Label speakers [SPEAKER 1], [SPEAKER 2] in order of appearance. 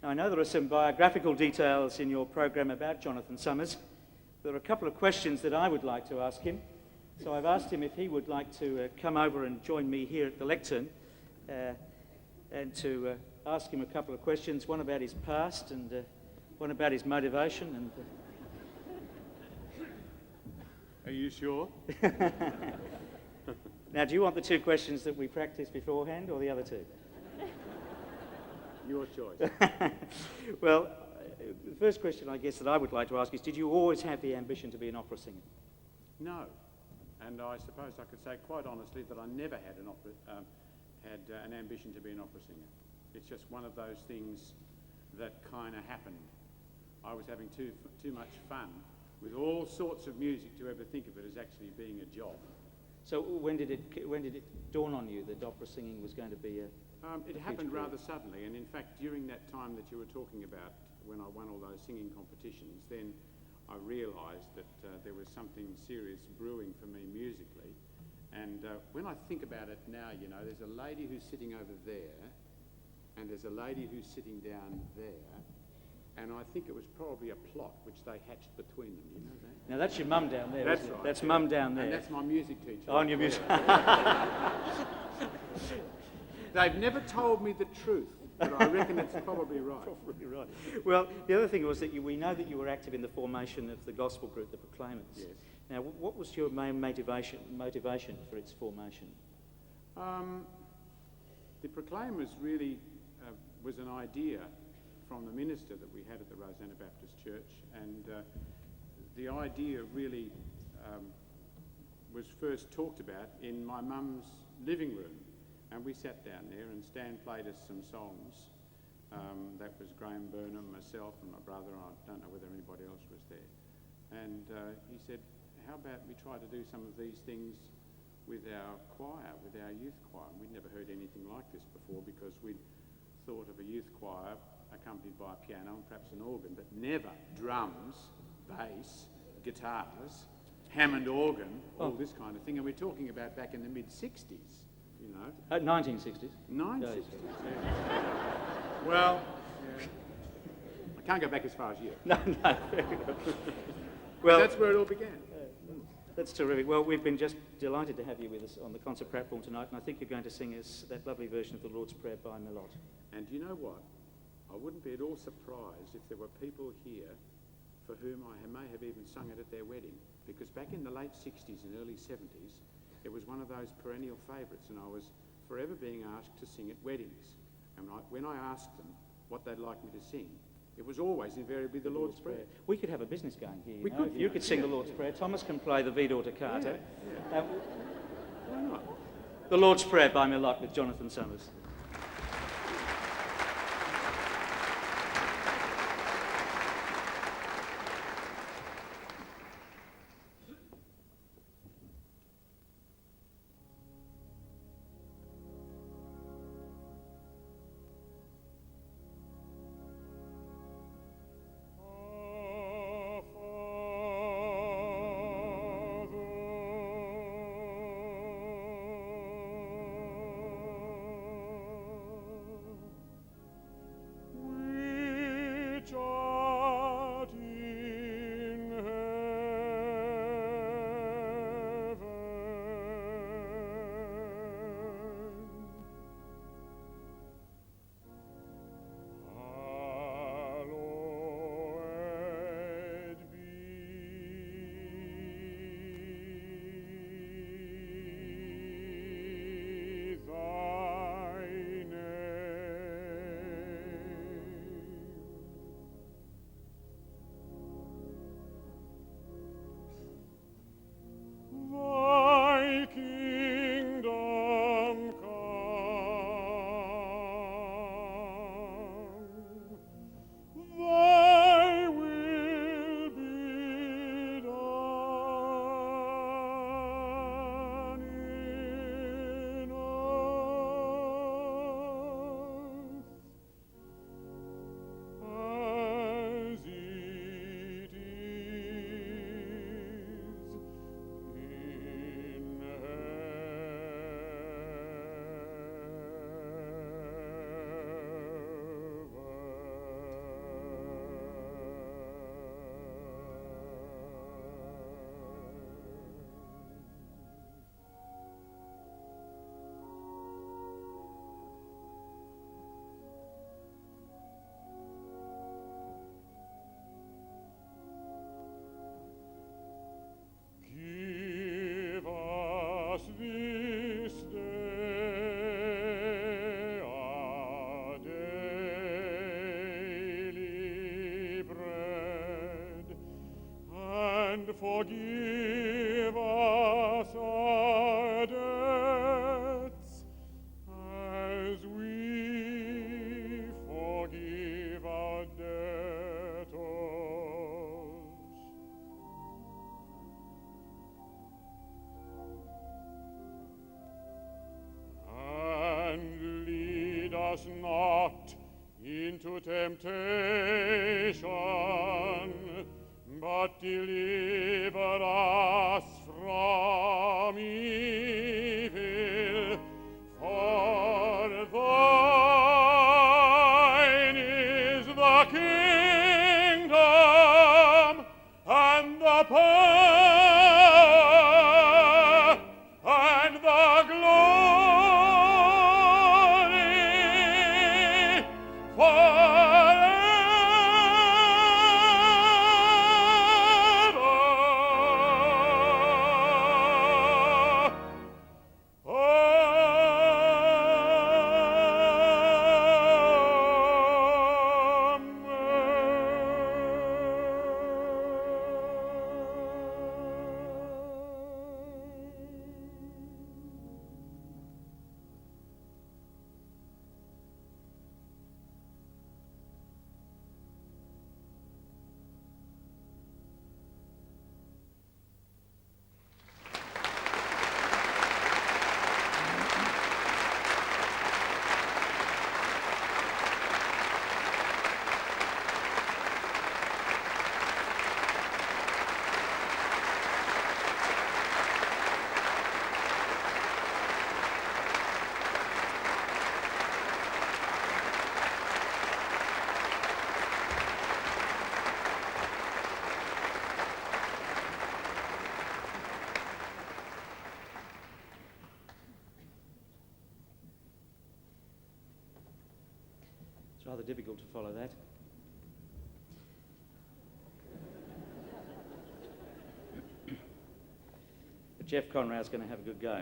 [SPEAKER 1] Now, I know there are some biographical details in your program about Jonathan Summers. There are a couple of questions that I would like to ask him. So I've asked him if he would like to come over and join me here at the lectern and to ask him a couple of questions, one about his past and one about his motivation. And
[SPEAKER 2] Are you sure?
[SPEAKER 1] Now, do you want the two questions that we practiced beforehand or the other two?
[SPEAKER 2] Your choice.
[SPEAKER 1] Well, the first question I guess that I would like to ask is, did you always have the ambition to be an opera singer?
[SPEAKER 2] No. And I suppose I could say quite honestly that I never had an ambition to be an opera singer. It's just one of those things that kind of happened. I was having too much fun with all sorts of music to ever think of it as actually being a job.
[SPEAKER 1] So when did it dawn on you that opera singing was going to be a
[SPEAKER 2] it happened rather suddenly, and in fact during that time that you were talking about, when I won all those singing competitions, then I realised that there was something serious brewing for me musically. And when I think about it now, you know, there's a lady who's sitting over there, and there's a lady who's sitting down there, and I think it was probably a plot which they hatched between them, you know that?
[SPEAKER 1] Now that's your mum down there,
[SPEAKER 2] That's
[SPEAKER 1] isn't it?
[SPEAKER 2] right.
[SPEAKER 1] That's mum down there.
[SPEAKER 2] And that's my music teacher.
[SPEAKER 1] Oh, and your music.
[SPEAKER 2] They've never told me the truth, but I reckon it's probably right.
[SPEAKER 1] Probably right. Well, the other thing was that we know that you were active in the formation of the gospel group, the Proclaimers.
[SPEAKER 2] Yes.
[SPEAKER 1] Now, what was your main motivation for its formation?
[SPEAKER 2] The Proclaimers really was an idea from the minister that we had at the Rosanna Baptist Church, and the idea really was first talked about in my mum's living room. And we sat down there and Stan played us some songs. That was Graham Burnham, myself and my brother. I don't know whether anybody else was there. And he said, how about we try to do some of these things with our choir, with our youth choir? And we'd never heard anything like this before because we'd thought of a youth choir accompanied by a piano and perhaps an organ, but never drums, bass, guitars, Hammond organ, all this kind of thing. And we're talking about back in the mid-60s. You know.
[SPEAKER 1] 1960s?
[SPEAKER 2] 1960s, yeah. Well, I can't go back as far as you.
[SPEAKER 1] No.
[SPEAKER 2] Well, that's where it all began.
[SPEAKER 1] That's terrific. Well, we've been just delighted to have you with us on the concert platform tonight, and I think you're going to sing us that lovely version of the Lord's Prayer by Melot.
[SPEAKER 2] And you know what? I wouldn't be at all surprised if there were people here for whom I may have even sung it at their wedding, because back in the late 60s and early 70s, it was one of those perennial favourites, and I was forever being asked to sing at weddings. And when I asked them what they'd like me to sing, it was always invariably the Lord's Prayer.
[SPEAKER 1] We could have a business going here.
[SPEAKER 2] We could.
[SPEAKER 1] You could sing the Lord's Prayer. Thomas can play the Vidor Toccata.
[SPEAKER 2] Yeah. Why not?
[SPEAKER 1] The Lord's Prayer by Melot with Jonathan Summers.
[SPEAKER 3] forgive us our debts, as we forgive our debtors. And lead us not into temptation, but deliver us from evil. For thine is the kingdom and the power and the glory forever.
[SPEAKER 1] It's rather difficult to follow that. But Jeff Conrad's going to have a good go.